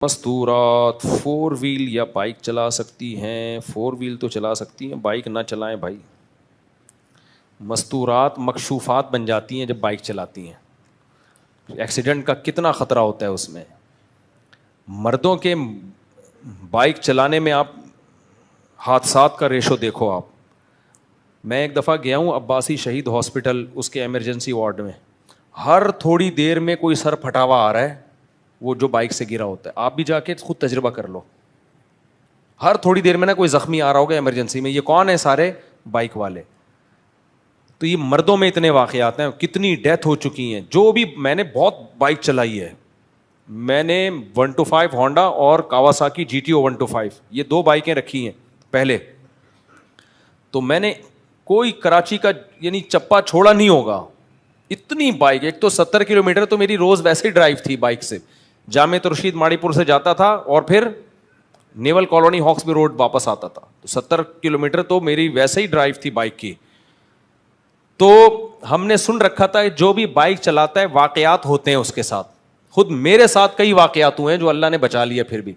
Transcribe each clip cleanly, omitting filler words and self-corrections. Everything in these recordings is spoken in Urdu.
مستورات فور ویل یا بائک چلا سکتی ہیں؟ فور ویل تو چلا سکتی ہیں، بائک نہ چلائیں بھائی. مستورات مکشوفات بن جاتی ہیں جب بائک چلاتی ہیں. ایکسیڈنٹ کا کتنا خطرہ ہوتا ہے اس میں. مردوں کے بائک چلانے میں آپ حادثات کا ریشو دیکھو آپ. میں ایک دفعہ گیا ہوں عباسی شہید ہاسپٹل، اس کے ایمرجنسی وارڈ میں. ہر تھوڑی دیر میں کوئی سر پھٹا ہوا آ رہا ہے، وہ جو بائک سے گرا ہوتا ہے. آپ بھی جا کے خود تجربہ کر لو، ہر تھوڑی دیر میں نا کوئی زخمی آ رہا ہوگا ایمرجنسی میں. یہ کون ہے؟ سارے بائک والے. تو یہ مردوں میں اتنے واقعات ہیں، کتنی ڈیتھ ہو چکی ہیں. جو بھی میں نے بہت بائک چلائی ہے، میں نے 125 ہونڈا اور کاواساکی GTO 125 یہ دو بائکیں رکھی ہیں پہلے. تو میں نے کوئی کراچی کا یعنی چپا چھوڑا نہیں ہوگا. اتنی بائک، ایک تو 70 کلومیٹر تو میری روز ویسے ہی ڈرائیو تھی بائک سے. جامع ترشید ماڑی پور سے جاتا تھا اور پھر نیول کالونی ہاکس بی روڈ واپس آتا تھا. تو 70 کلومیٹر تو میری ویسے ہی ڈرائیو تھی بائک کی. تو ہم نے سن رکھا تھا جو بھی بائک چلاتا ہے واقعات ہوتے ہیں اس کے ساتھ. خود میرے ساتھ کئی واقعات ہوئے ہیں جو اللہ نے بچا لیا پھر بھی،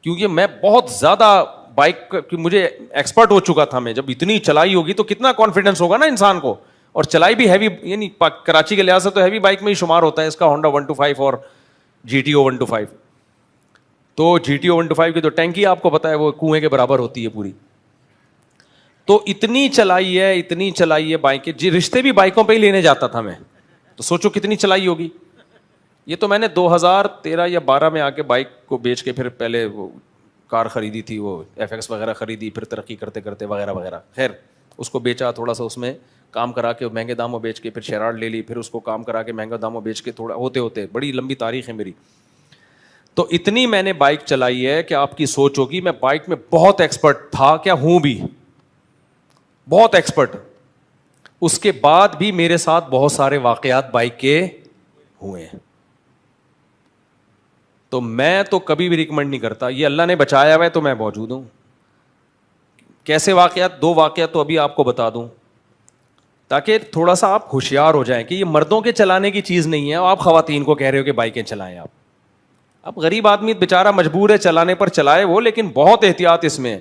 کیونکہ میں بہت زیادہ بائک کی مجھے ایکسپرٹ ہو چکا تھا. میں جب اتنی چلائی ہوگی تو کتنا کانفیڈنس ہوگا نا انسان کو. اور چلائی بھی ہیوی، یعنی کراچی کے لحاظ سے تو ہیوی بائک میں ہی شمار ہوتا ہے اس کا ہونڈا 125 اور GTO 125. تو GTO 125 کی تو ٹینکی آپ کو پتا ہے وہ کنویں کے برابر ہوتی ہے پوری. تو اتنی چلائی ہے بائک. جی رشتے بھی بائکوں پہ ہی لینے جاتا تھا میں. تو سوچو کتنی چلائی ہوگی. یہ تو میں نے 2013 یا 12 میں آ کے بائک کو بیچ کے پھر پہلے وہ کار خریدی تھی، وہ FX وغیرہ خریدی، پھر ترقی کرتے کرتے وغیرہ وغیرہ. خیر اس کو بیچا، تھوڑا سا اس میں کام کرا کے مہنگے داموں بیچ کے، پھر شیراڈ لے لی، پھر اس کو کام کرا کے مہنگا داموں بیچ کے، تھوڑا ہوتے ہوتے بڑی لمبی تاریخ ہے میری. تو اتنی میں نے بائک چلائی ہے کہ آپ کی سوچ ہوگی میں بائک میں بہت ایکسپرٹ تھا، کیا ہوں بھی بہت ایکسپرٹ. اس کے بعد بھی میرے ساتھ بہت سارے واقعات بائک کے ہوئے ہیں. تو میں تو کبھی بھی ریکمنڈ نہیں کرتا. یہ اللہ نے بچایا ہوا ہے تو میں موجود ہوں. کیسے واقعات؟ 2 واقعات تو ابھی آپ کو بتا دوں تاکہ تھوڑا سا آپ ہوشیار ہو جائیں کہ یہ مردوں کے چلانے کی چیز نہیں ہے. آپ خواتین کو کہہ رہے ہو کہ بائکیں چلائیں. آپ غریب آدمی بیچارہ مجبور ہے چلانے پر، چلائے وہ، لیکن بہت احتیاط اس میں.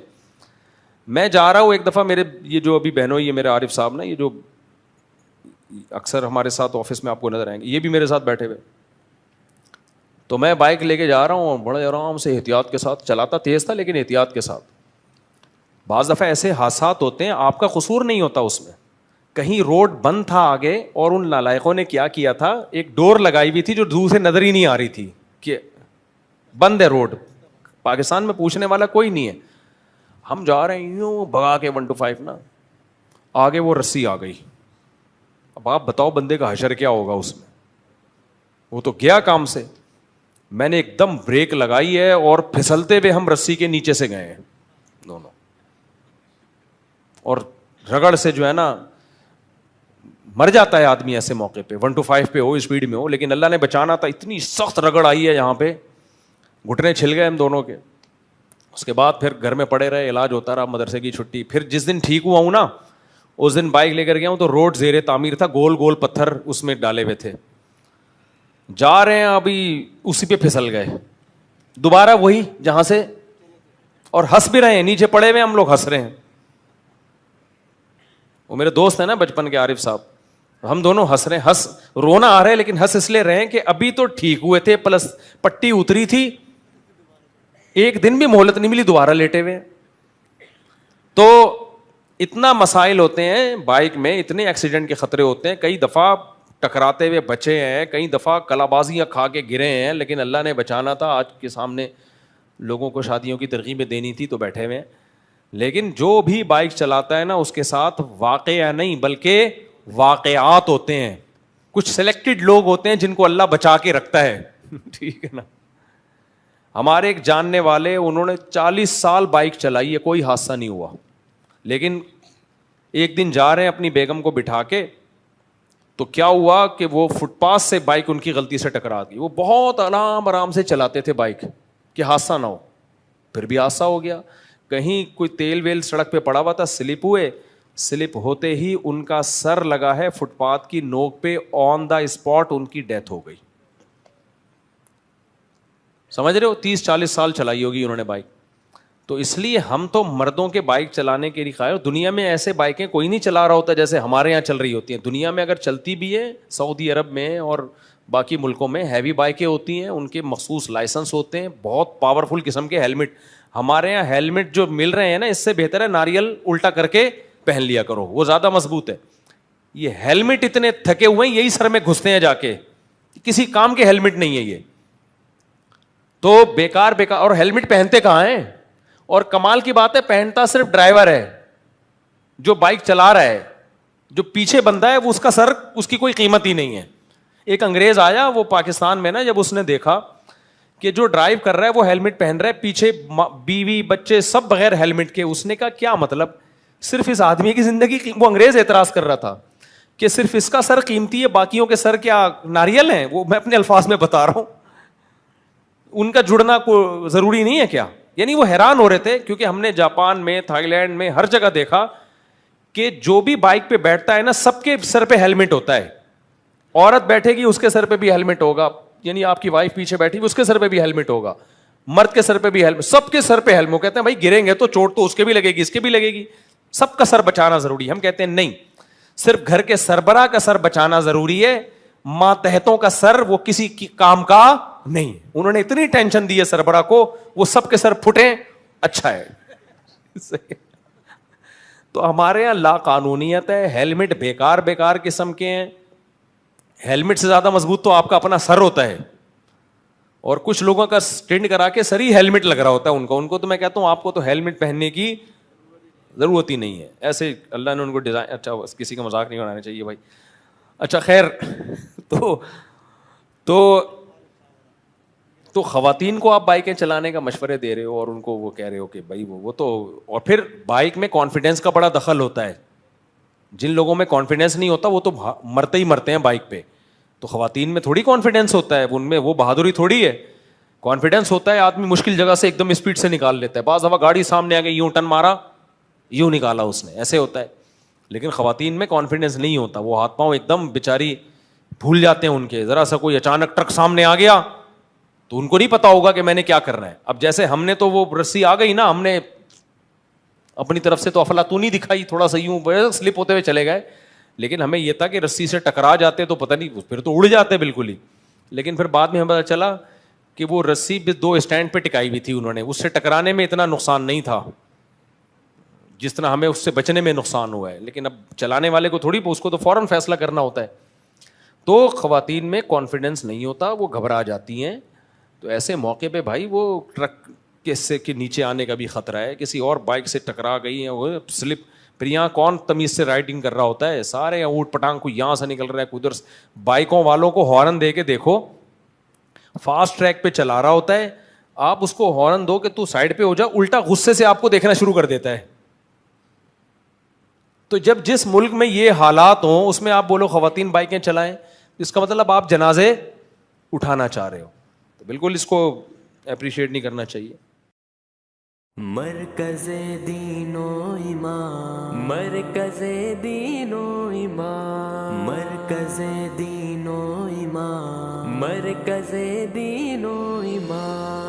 میں جا رہا ہوں ایک دفعہ، میرے یہ جو ابھی بہنوں، یہ میرے عارف صاحب نا، یہ جو اکثر ہمارے ساتھ آفس میں آپ کو نظر آئیں گے، یہ بھی میرے ساتھ بیٹھے ہوئے. تو میں بائک لے کے جا رہا ہوں، بڑے آرام سے احتیاط کے ساتھ چلاتا، تیز تھا لیکن احتیاط کے ساتھ. بعض دفعہ ایسے حادثات ہوتے ہیں آپ کا قصور نہیں ہوتا اس میں. کہیں روڈ بند تھا آگے اور ان نالائقوں نے کیا تھا، ایک ڈور لگائی ہوئی تھی جو دور سے نظر ہی نہیں آ رہی تھی کہ بند ہے روڈ. پاکستان میں پوچھنے والا کوئی نہیں ہے. ہم جا رہے ہیں یوں بھگا کے 125 نا، آگے وہ رسی آ گئی. اب آپ بتاؤ بندے کا حشر کیا ہوگا اس میں. وہ تو گیا کام سے. میں نے ایک دم بریک لگائی ہے اور پھسلتے ہوئے ہم رسی کے نیچے سے گئے ہیں دونوں. اور رگڑ سے جو ہے نا مر جاتا ہے آدمی ایسے موقع پہ، 125 پہ ہو، اسپیڈ میں ہو، لیکن اللہ نے بچانا تھا. اتنی سخت رگڑ آئی ہے یہاں پہ، گھٹنے چھل گئے ہم دونوں کے. اس کے بعد پھر گھر میں پڑے رہے، علاج ہوتا رہا، مدرسے کی چھٹی. پھر جس دن ٹھیک ہوا ہوں نا، اس دن بائک لے کر گیا ہوں تو روڈ زیر تعمیر تھا، گول گول پتھر اس میں ڈالے ہوئے تھے. جا رہے ہیں ابھی اسی پہ پھسل گئے دوبارہ وہی جہاں سے، اور ہنس بھی رہے ہیں، نیچے پڑے ہوئے ہم لوگ ہنس رہے ہیں. وہ میرے دوست ہیں نا بچپن کے عارف صاحب، ہم دونوں ہنس رہے ہیں. ہنس رونا آ رہا ہے لیکن ہنس اس لیے رہے ہیں کہ ابھی تو ٹھیک ہوئے تھے، پلس پٹی اتری تھی، ایک دن بھی مہلت نہیں ملی، دوبارہ لیٹے ہوئے. تو اتنا مسائل ہوتے ہیں بائک میں، اتنے ایکسیڈنٹ کے خطرے ہوتے ہیں. کئی دفعہ ٹکراتے ہوئے بچے ہیں، کئی دفعہ کلابازیاں کھا کے گرے ہیں، لیکن اللہ نے بچانا تھا. آج کے سامنے لوگوں کو شادیوں کی ترغیبیں دینی تھی تو بیٹھے ہوئے ہیں. لیکن جو بھی بائک چلاتا ہے نا اس کے ساتھ واقعہ نہیں بلکہ واقعات ہوتے ہیں. کچھ سلیکٹڈ لوگ ہوتے ہیں جن کو اللہ بچا کے رکھتا ہے. ٹھیک ہے نا. ہمارے ایک جاننے والے، انہوں نے 40 سال بائک چلائی ہے، کوئی حادثہ نہیں ہوا. لیکن ایک دن جا رہے ہیں اپنی بیگم کو بٹھا کے، تو کیا ہوا کہ وہ فٹ پاث سے بائک ان کی غلطی سے ٹکرا گئی. وہ بہت آرام سے چلاتے تھے بائک کہ حادثہ نہ ہو، پھر بھی حادثہ ہو گیا. کہیں کوئی تیل ویل سڑک پہ پڑا ہوا تھا، سلپ ہوئے، سلپ ہوتے ہی ان کا سر لگا ہے فٹ پاتھ کی نوک پہ، آن دا اسپاٹ ان کی ڈیتھ ہو گئی. سمجھ رہے ہو, 30-40 سال چلائی ہوگی انہوں نے بائک. تو اس لیے ہم تو مردوں کے بائک چلانے کے لیے قائل. دنیا میں ایسے بائکیں کوئی نہیں چلا رہا ہوتا جیسے ہمارے یہاں چل رہی ہوتی ہیں. دنیا میں اگر چلتی بھی ہے, سعودی عرب میں اور باقی ملکوں میں ہیوی بائکیں ہوتی ہیں, ان کے مخصوص لائسنس ہوتے ہیں, بہت پاورفل قسم کے ہیلمٹ. ہمارے یہاں ہیلمٹ جو مل رہے ہیں نا, اس سے بہتر ہے ناریل الٹا کر کے پہن لیا کرو, وہ زیادہ مضبوط ہے. یہ ہیلمٹ اتنے تھکے ہوئے ہیں, یہی سر میں گھستے ہیں جا کے, کسی کام کے ہیلمٹ نہیں ہے یہ تو بیکار. اور ہیلمٹ پہنتے کہاں ہیں؟ اور کمال کی بات ہے, پہنتا صرف ڈرائیور ہے جو بائک چلا رہا ہے. جو پیچھے بندہ ہے وہ اس کا سر, اس کی کوئی قیمت ہی نہیں ہے. ایک انگریز آیا وہ پاکستان میں نا, جب اس نے دیکھا کہ جو ڈرائیو کر رہا ہے وہ ہیلمٹ پہن رہا ہے, پیچھے بیوی بچے سب بغیر ہیلمٹ کے, اس نے کہا کیا مطلب, صرف اس آدمی کی زندگی. وہ انگریز اعتراض کر رہا تھا کہ صرف اس کا سر قیمتی ہے, باقیوں کے سر کیا ناریل ہیں. وہ میں اپنے الفاظ میں بتا رہا ہوں, ان کا جڑنا کو ضروری نہیں ہے کیا. یعنی وہ حیران ہو رہے تھے, کیونکہ ہم نے جاپان میں, تھائی لینڈ میں, ہر جگہ دیکھا کہ جو بھی بائک پہ بیٹھتا ہے نا, سب کے سر پہ ہیلمٹ ہوتا ہے. عورت بیٹھے گی اس کے سر پہ بھی ہیلمٹ ہوگا, یعنی آپ کی وائف پیچھے بیٹھی اس کے سر پہ بھی ہیلمٹ ہوگا, مرد کے سر پہ بھی ہیلمٹ, سب کے سر پہ ہیلمٹ. کہتے ہیں بھائی گریں گے تو چوٹ تو اس کے بھی لگے گی, اس کے بھی لگے گی, سب کا سر بچانا ضروری. ہم کہتے ہیں نہیں, صرف گھر کے سربراہ کا سر بچانا ضروری ہے, ماتحتوں کا سر وہ کسی کی کام کا نہیں. انہوں نے اتنی ٹینشن دی ہے سربراہ کو, وہ سب کے سر پھٹے, اچھا ہے. تو ہمارے یہاں لا قانونیت ہے, ہیلمٹ بیکار قسم کے ہیں. ہیلمٹ سے زیادہ مضبوط تو آپ کا اپنا سر ہوتا ہے, اور کچھ لوگوں کا اسٹینڈ کرا کے سر ہی ہیلمٹ لگ رہا ہوتا ہے ان کو تو میں کہتا ہوں آپ کو تو ہیلمٹ پہننے کی ضرورت ہی نہیں ہے. ایسے اللہ نے ان کو ڈیزائن, اچھا کسی کا مذاق نہیں بنانا چاہیے بھائی. اچھا خیر, تو خواتین کو آپ بائکیں چلانے کا مشورے دے رہے ہو, اور ان کو وہ کہہ رہے ہو کہ بھائی وہ تو, اور پھر بائک میں کانفیڈینس کا بڑا دخل ہوتا ہے. جن لوگوں میں کانفیڈینس نہیں ہوتا وہ تو مرتے ہی مرتے ہیں بائک پہ. تو خواتین میں تھوڑی کانفیڈینس ہوتا ہے, ان میں وہ بہادری تھوڑی ہے. کانفیڈینس ہوتا ہے آدمی مشکل جگہ سے ایک دم اسپیڈ سے نکال لیتا ہے. بعض دفعہ گاڑی سامنے آ گئی, یوں ٹرن مارا, یوں نکالا اس نے, ایسے ہوتا ہے. لیکن خواتین میں کانفیڈینس نہیں ہوتا, وہ ہاتھ پاؤں ایک دم بیچاری بھول جاتے ہیں ان کے. ذرا سا کوئی اچانک ٹرک سامنے آ گیا تو ان کو نہیں پتا ہوگا کہ میں نے کیا کرنا ہے. اب جیسے ہم نے تو وہ رسی آ گئی نا, ہم نے اپنی طرف سے تو افلاطونی دکھائی, تھوڑا سا یوں سلپ ہوتے ہوئے چلے گئے. لیکن ہمیں یہ تھا کہ رسی سے ٹکرا جاتے تو پتہ نہیں, پھر تو اڑ جاتے بالکل ہی. لیکن پھر بعد میں ہمیں پتا چلا کہ وہ رسی بھی 2 اسٹینڈ پہ ٹکائی ہوئی تھی انہوں نے, اس سے ٹکرانے میں اتنا نقصان نہیں تھا جس طرح ہمیں اس سے بچنے میں نقصان ہوا ہے. لیکن اب چلانے والے کو تھوڑی, اس کو تو فوراً فیصلہ کرنا ہوتا ہے. تو خواتین میں کانفیڈینس نہیں ہوتا, وہ گھبرا جاتی ہیں. تو ایسے موقع پہ بھائی وہ ٹرک کے نیچے آنے کا بھی خطرہ ہے, کسی اور بائک سے ٹکرا گئی ہے, وہ سلپ. پھر یہاں کون تمیز سے رائڈنگ کر رہا ہوتا ہے, سارے اونٹ پٹانگ کو یہاں سے نکل رہا ہے, ادھر. بائکوں والوں کو ہارن دے کے دیکھو, فاسٹ ٹریک پہ چلا رہا ہوتا ہے, آپ اس کو ہارن دو کہ تو سائڈ پہ ہو جا, الٹا غصے سے آپ کو دیکھنا شروع کر دیتا ہے. تو جب جس ملک میں یہ حالات ہوں اس میں آپ بولو خواتین بائکیں چلائیں, اس کا مطلب آپ جنازے اٹھانا چاہ رہے ہو. تو بالکل اس کو اپریشیٹ نہیں کرنا چاہیے. مرکز دین و ایمان, مرکز دین و ایمان, مرکز دین و ایمان, مرکز دین و ایمان.